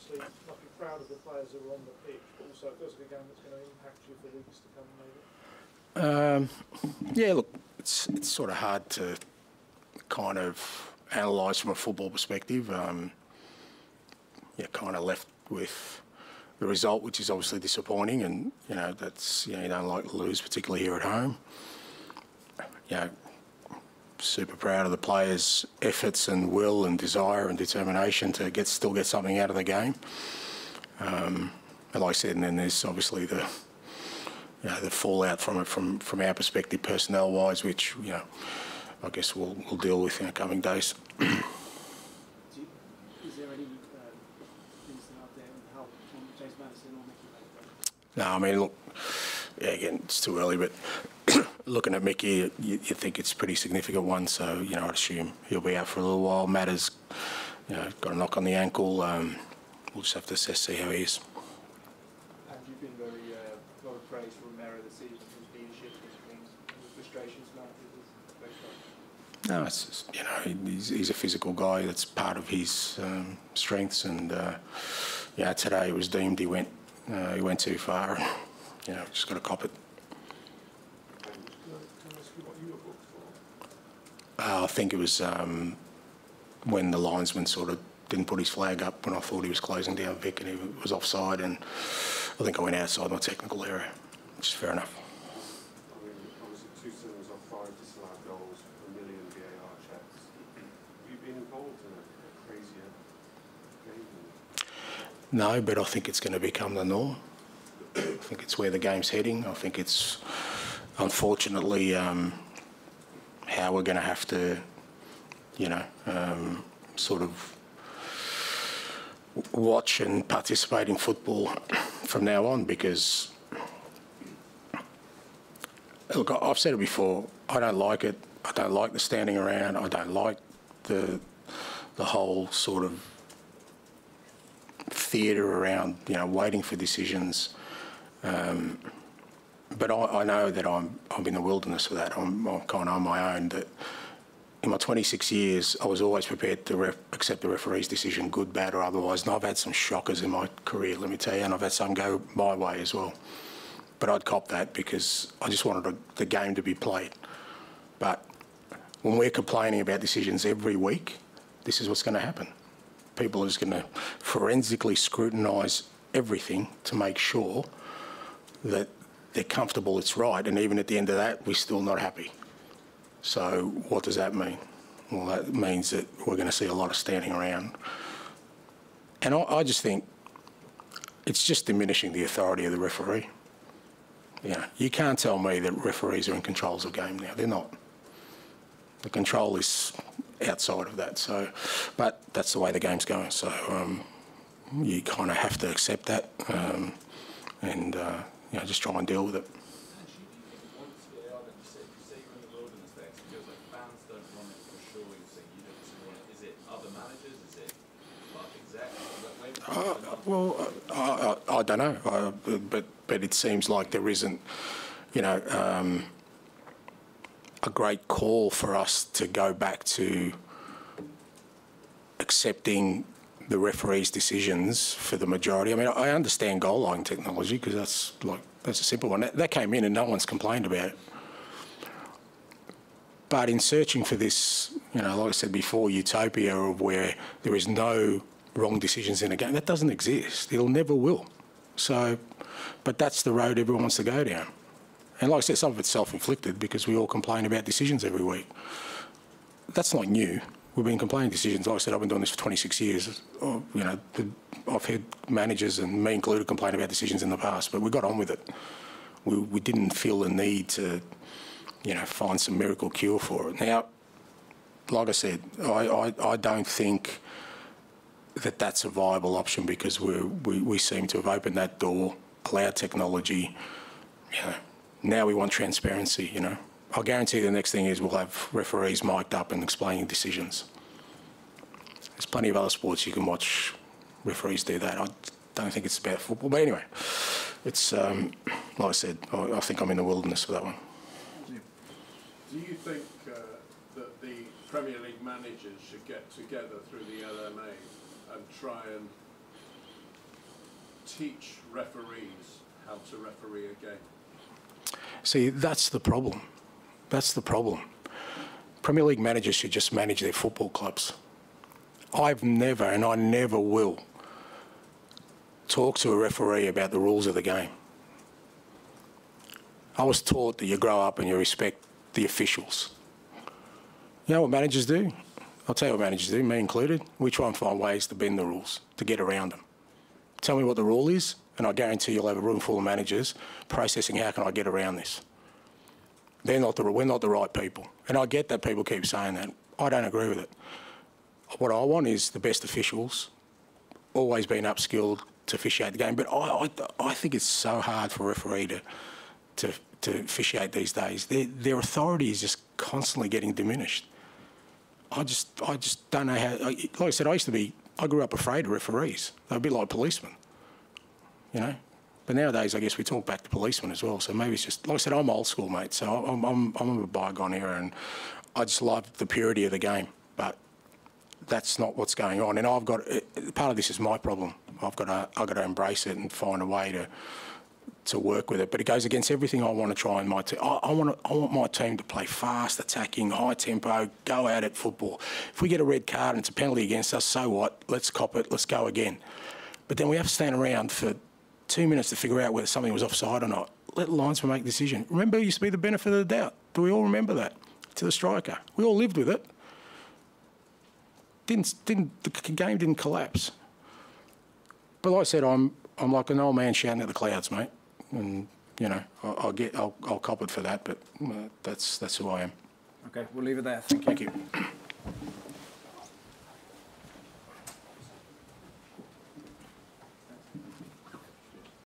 obviously you must be proud of the players that are on the pitch, but also it feels like a game that's going to impact you for weeks to come, maybe. Yeah, look, it's sort of hard to kind of analyse from a football perspective. Yeah, kind of left with the result, which is obviously disappointing, and that's you don't like to lose, particularly here at home. Super proud of the players' efforts and will and desire and determination to still get something out of the game. And like I said, and then there's obviously the fallout from it from our perspective, personnel-wise, which I guess we'll deal with in the coming days. Is there any things out there on how James Maddison or Mickey? No, I mean, look, yeah, again, it's too early, but looking at Mickey, you think it's a pretty significant one, so, I'd assume he'll be out for a little while. Matters, got a knock on the ankle. We'll just have to assess, see how he is. And you've been very, a lot of praise for Romero this season, his leadership, his things, his frustrations now. No, it's just, he's a physical guy. That's part of his strengths, and today it was deemed he went too far, and just got to cop it. I think it was when the linesman sort of didn't put his flag up when I thought he was closing down Vic and he was offside, and I think I went outside my technical area, which is fair enough. I mean, obviously 2 sinners off 5 disallowed goals, 1 million VAR checks. Have you been involved in a crazier game? No, but I think it's going to become the norm. I think it's where the game's heading. I think it's, unfortunately, how we're going to have to, sort of watch and participate in football from now on, because, look, I've said it before, I don't like it. I don't like the standing around. I don't like the whole sort of theatre around, waiting for decisions. But I know that I'm in the wilderness with that. I'm kind of on my own. That in my 26 years, I was always prepared to accept the referee's decision, good, bad or otherwise. And I've had some shockers in my career, let me tell you, and I've had some go my way as well. But I'd cop that because I just wanted the game to be played. But when we're complaining about decisions every week, this is what's going to happen. People are just going to forensically scrutinise everything to make sure that they're comfortable it's right, and even at the end of that, we're still not happy. So what does that mean? Well, that means that we're going to see a lot of standing around. And I just think it's just diminishing the authority of the referee. You can't tell me that referees are in control of the game now. They're not. The control is outside of that. So, but that's the way the game's going. So you kind of have to accept that and just try and deal with it. Well, I don't know, but it seems like there isn't, a great call for us to go back to accepting the referee's decisions for the majority. I mean, I understand goal line technology because that's a simple one. That came in and no one's complained about it. But in searching for this, like I said before, utopia of where there is no wrong decisions in a game, that doesn't exist. It'll never will. So, but that's the road everyone wants to go down. And like I said, some of it's self-inflicted because we all complain about decisions every week. That's not new. We've been complaining decisions. Like I said, I've been doing this for 26 years. I've had managers, and me included, complain about decisions in the past, but we got on with it. We didn't feel the need to, find some miracle cure for it. Now, like I said, I don't think that that's a viable option because we seem to have opened that door, allowed technology. Now we want transparency. I'll guarantee the next thing is we'll have referees mic'd up and explaining decisions. There's plenty of other sports you can watch referees do that. I don't think it's about football, but anyway, it's like I said, I think I'm in the wilderness for that one. Do you think that the Premier League managers should get together through the LMA and try and teach referees how to referee a game? See, that's the problem. That's the problem. Premier League managers should just manage their football clubs. I've never, and I never will, talk to a referee about the rules of the game. I was taught that you grow up and you respect the officials. You know what managers do? I'll tell you what managers do, me included. We try and find ways to bend the rules, to get around them. Tell me what the rule is, and I guarantee you'll have a room full of managers processing how can I get around this. We're not the right people. And I get that people keep saying that. I don't agree with it. What I want is the best officials, always been upskilled to officiate the game. But I think it's so hard for a referee to officiate these days. Their authority is just constantly getting diminished. I just don't know how. Like I said, I grew up afraid of referees. They're a bit like policemen, you know. But nowadays, I guess we talk back to policemen as well. So maybe it's just, like I said, I'm old school, mate. So I'm of a bygone era, and I just love the purity of the game. But that's not what's going on. And I've got part of this is my problem. I've got to embrace it and find a way to work with it. But it goes against everything I want to try in my team. I want my team to play fast, attacking, high tempo, go out at football. If we get a red card and it's a penalty against us, so what? Let's cop it. Let's go again. But then we have to stand around for 2 minutes to figure out whether something was offside or not. Let the linesman make the decision. Remember, it used to be the benefit of the doubt. Do we all remember that? To the striker. We all lived with it. The game didn't collapse. But like I said, I'm like an old man shouting at the clouds, mate. And you know, I'll cop it for that. But that's who I am. Okay, we'll leave it there. Thank you. Thank you.